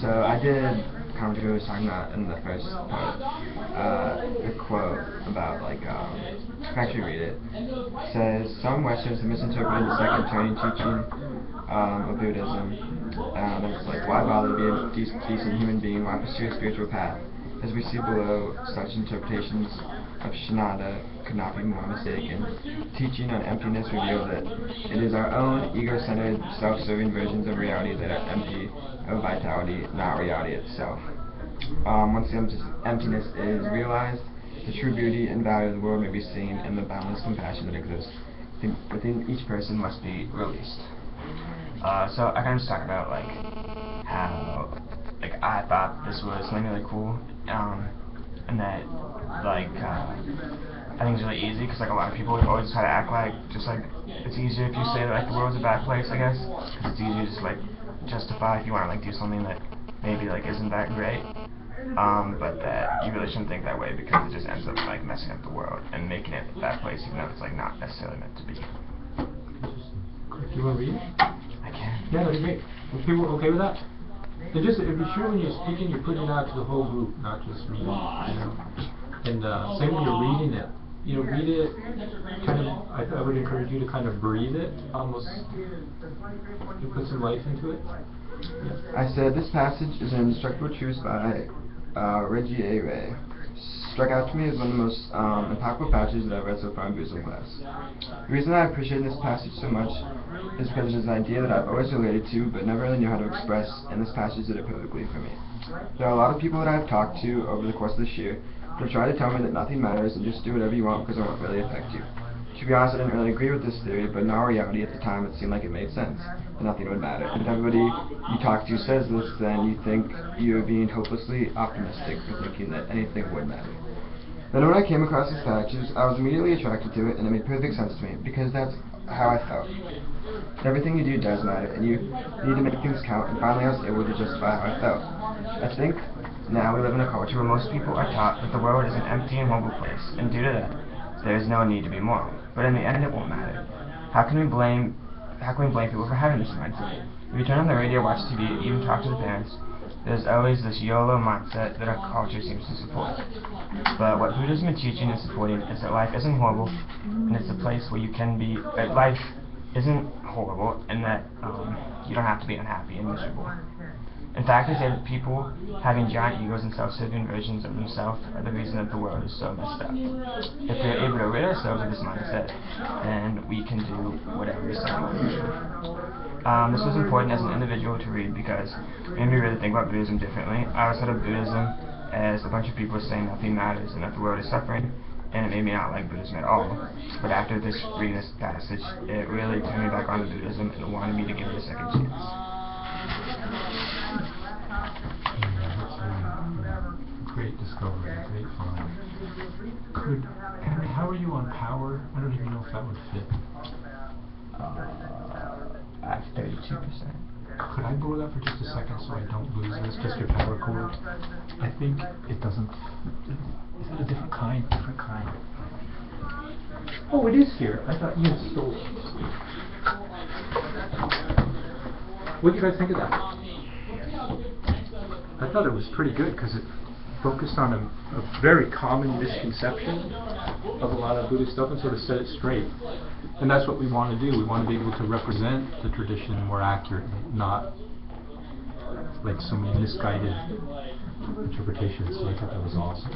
So I did kind of what I was talking about in the first part. The quote about I can actually read it. It says, some Westerns have misinterpreted the second turning teaching of Buddhism. And it's like, why bother to be a decent human being? Why pursue a spiritual path? As we see below, such interpretations of Shinada could not be more mistaken. Teaching on emptiness reveals that it is our own ego-centered, self-serving versions of reality that are empty of vitality, not reality itself. Once the emptiness is realized, the true beauty and value of the world may be seen, and the boundless compassion that exists within each person must be released. So I kind of just talk about how I thought this was something really cool, and that I think it's really easy because a lot of people always try to act it's easier if you say that the world's a bad place, I guess, because it's easier to just justify if you want to do something that maybe isn't that great, but that you really shouldn't think that way because it just ends up messing up the world and making it a bad place even though it's not necessarily meant to be. Do you want to read it? I can. Yeah, that'd be great. Are people okay with that? And just be sure when you're speaking, you're putting it out to the whole group, not just me. And same when you're reading it. Read it kind of. I would encourage you to kind of breathe it, almost. You put some life into it. Yeah. I said this passage is an indestructible truth by Reggie A. Ray. Struck out to me as one of the most impactful passages that I've read so far in Buddhism class. The reason I appreciate this passage so much is because it is an idea that I've always related to but never really knew how to express, and this passage did it perfectly for me. There are a lot of people that I've talked to over the course of this year that have tried to tell me that nothing matters and just do whatever you want because it won't really affect you. To be honest, I didn't really agree with this theory, but in our reality at the time it seemed like it made sense, that nothing would matter. If everybody you talk to says this, then you think you're being hopelessly optimistic for thinking that anything would matter. Then when I came across this passage, I was immediately attracted to it, and it made perfect sense to me, because that's how I felt. Everything you do does matter, and you need to make things count, and finally I was able to justify how I felt. I think now we live in a culture where most people are taught that the world is an empty and horrible place, and due to that, there is no need to be moral. But in the end, it won't matter. How can we blame people for having this mindset? If you turn on the radio, watch TV, even talk to the parents, there's always this YOLO mindset that our culture seems to support. But what Buddhism is teaching and supporting is that life isn't horrible, and it's a place where you can be, life isn't horrible, and that you don't have to be unhappy and miserable. In fact, they say that people having giant egos and self-serving versions of themselves are the reason that the world is so messed up. If we're able to rid ourselves of this mindset, then we can do whatever we say we want to do. This was important as an individual to read because it made me really think about Buddhism differently. I always thought of Buddhism as a bunch of people saying nothing matters and that the world is suffering, and it made me not like Buddhism at all. But after reading this passage, it really turned me back onto Buddhism and wanted me to give it a second chance. Great discovery, great find. Henry, how are you on power? I don't even know if that would fit. I have 32%. Could I borrow that for just a second so I don't lose this? Just your power cord. I think it doesn't. Is it a different kind? Different kind. Oh, it is here. I thought you stole it. What do you guys think of that? I thought it was pretty good because it focused on a very common misconception of a lot of Buddhist stuff and sort of set it straight. And that's what we want to do. We want to be able to represent the tradition more accurately, not like so many misguided interpretations. So I thought that was awesome.